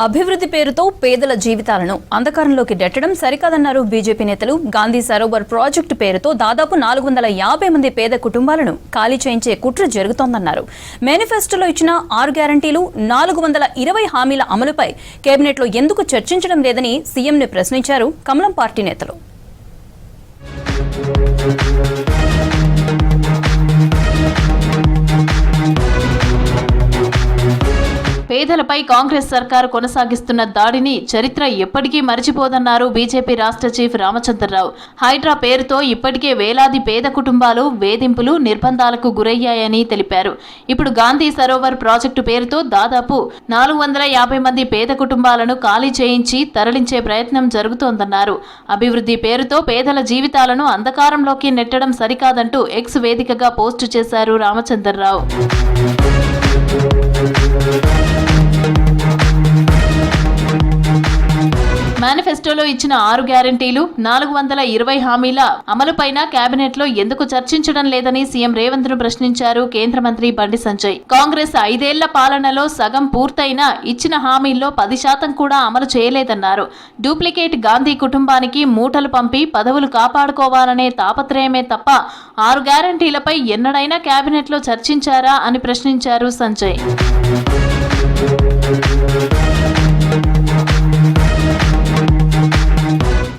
అభివృద్ధి పేరుతో పేదల జీవితాలను అంధకారంలోకి నెట్టడం సరికాదన్నారు బీజేపీ నేతలు. గాంధీ సరోవర్ ప్రాజెక్టు పేరుతో దాదాపు 450 మంది పేద కుటుంబాలను ఖాళీ చేయించే కుట్ర జరుగుతోందన్నారు. మేనిఫెస్టోలో ఇచ్చిన 6 గ్యారంటీలు 420 హామీల అమలుపై కేబినెట్లో ఎందుకు చర్చించడం లేదని సీఎంని ప్రశ్నించారు కమలం పార్టీ నేతలు. పేదలపై కాంగ్రెస్ సర్కారు కొనసాగిస్తున్న దాడిని చరిత్ర ఎప్పటికీ మరిచిపోదన్నారు బీజేపీ రాష్ట్ర చీఫ్ రామచంద్రరావు. హైడ్రా పేరుతో ఇప్పటికే వేలాది పేద కుటుంబాలు వేధింపులు, నిర్బంధాలకు గురయ్యాయని తెలిపారు. ఇప్పుడు గాంధీ సరోవర్ ప్రాజెక్టు పేరుతో దాదాపు 450 మంది పేద కుటుంబాలను ఖాళీ చేయించి తరలించే ప్రయత్నం జరుగుతోందన్నారు. అభివృద్ధి పేరుతో పేదల జీవితాలను అంధకారంలోకి నెట్టడం సరికాదంటూ ఎక్స్ వేదికగా పోస్టు చేశారు రామచంద్రరావు. మేనిఫెస్టోలో ఇచ్చిన 6 గ్యారంటీలు 420 హామీల అమలుపైన కేబినెట్లో ఎందుకు చర్చించడం లేదని సీఎం రేవంత్ ను ప్రశ్నించారు కేంద్ర మంత్రి బండి సంజయ్. కాంగ్రెస్ 5 ఏళ్ల పాలనలో సగం పూర్తయినా ఇచ్చిన హామీల్లో 10% కూడా అమలు చేయలేదన్నారు. డూప్లికేట్ గాంధీ కుటుంబానికి మూటలు పంపి పదవులు కాపాడుకోవాలనే తాపత్రయమే తప్ప 6 గ్యారంటీలపై ఎన్నడైనా కేబినెట్లో చర్చించారా అని ప్రశ్నించారు సంజయ్.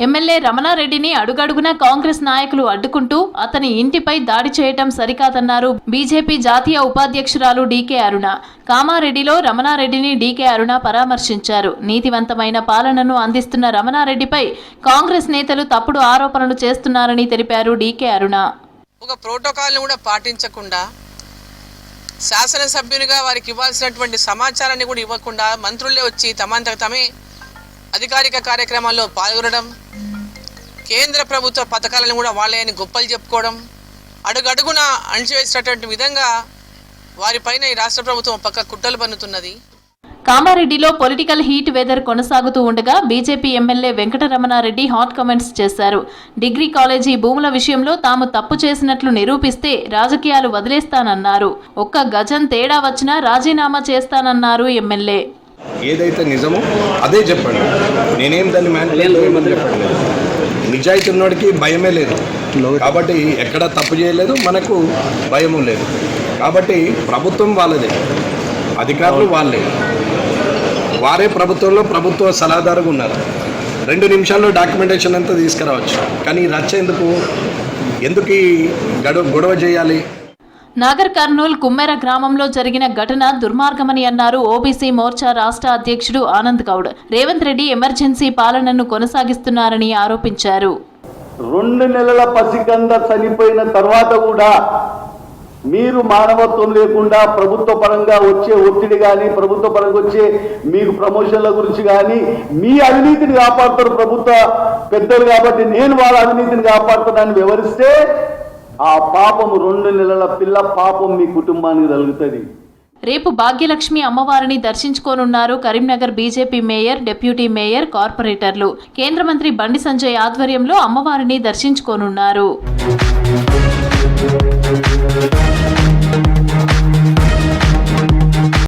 ఎమ్మెల్యే రమణారెడ్డిని అడుగడుగునా కాంగ్రెస్ నాయకులు అడ్డుకుంటూ అతని ఇంటిపై దాడి చేయటం సరికాదన్నారు బీజేపీ జాతీయ ఉపాధ్యక్షురాలు డీకే అరుణ. కామారెడ్డిలో రమణారెడ్డిని డీకే అరుణ పరామర్శించారు. నీతివంతమైన పాలనను అందిస్తున్న రమణారెడ్డిపై కాంగ్రెస్ నేతలు తప్పుడు ఆరోపణలు చేస్తున్నారని తెలిపారు డీకే అరుణ. ఒక ప్రోటోకాల్ను కూడా పాటించకుండా, శాసనసభ్యునిగా వారికి ఇవ్వాల్సినటువంటి సమాచారాన్ని కూడా ఇవ్వకుండా మంత్రులే వచ్చి తమంతకు తమే అధికారిక కార్యక్రమాల్లో పాల్గొనడం, కేంద్ర ప్రభుత్వ పథకాలను కూడా వాళ్ళని గొప్పలు చెప్పుకోవడం, అడుగడుగున అణిచివేసినటువంటి విధంగా వారిపైన ఈ రాష్ట్ర ప్రభుత్వం పక్క కుట్రలు పన్నుతున్నది. కామారెడ్డిలో పొలిటికల్ హీట్ వెదర్ కొనసాగుతూ ఉండగా BJP MLA Venkataramana Reddy hot comments చేశారు. డిగ్రీ కాలేజీ భూముల విషయంలో తాము తప్పు చేసినట్లు నిరూపిస్తే రాజకీయాలు వదిలేస్తానన్నారు. ఒక్క గజం తేడా వచ్చినా రాజీనామా చేస్తానన్నారు ఎమ్మెల్యే. ఏదైతే నిజమో అదే చెప్పండి, నేనేం దాన్ని మ్యానిపులేట్ చెప్పండి. నిజాయితీ ఉన్నోడికి భయమే లేదు కాబట్టి ఎక్కడ తప్పు చేయలేదు, మనకు భయము లేదు కాబట్టి ప్రభుత్వం వాళ్ళదే, అధికారులు వాళ్ళే, వారే ప్రభుత్వంలో ప్రభుత్వ సలహాదారుగా ఉన్నారు. 2 నిమిషాల్లో డాక్యుమెంటేషన్ అంతా తీసుకురావచ్చు. కానీ రచ్చ ఎందుకు గొడవ చేయాలి? నాగర్ కర్నూల్ కుమ్మెర గ్రామంలో జరిగిన ఘటన దుర్మార్గమని అన్నారు ఓబీసీ మోర్చా రాష్ట్ర అధ్యక్షుడు ఆనంద్ గౌడ్. రేవంత్ రెడ్డి ఎమర్జెన్సీ పాలనను కొనసాగిస్తున్నారని ఆరోపించారు. 2 నెలల పసికంద చనిపోయిన తర్వాత కూడా మీరు మానవత్వం లేకుండా ప్రభుత్వ పరంగా వచ్చే ఒత్తిడి కానీ, ప్రభుత్వ పరంగా వచ్చే మీకు ప్రమోషన్ల గురించి కానీ, మీ అవినీతిని కాపాడుతారు ప్రభుత్వ పెద్దలు కాబట్టి నేను వాళ్ళ అవినీతిని కాపాడుతున్నాను వివరిస్తే ఆ పాపము 2 నెలల పిల్ల పాపం మీ కుటుంబానికి కలుగుతుంది. రేపు భాగ్యలక్ష్మి అమ్మవారిని దర్శించుకోనున్నారు Karimnagar BJP mayor, deputy mayor, కార్పొరేటర్లు. కేంద్ర మంత్రి బండి సంజయ్ ఆధ్వర్యంలో అమ్మవారిని దర్శించుకోనున్నారు.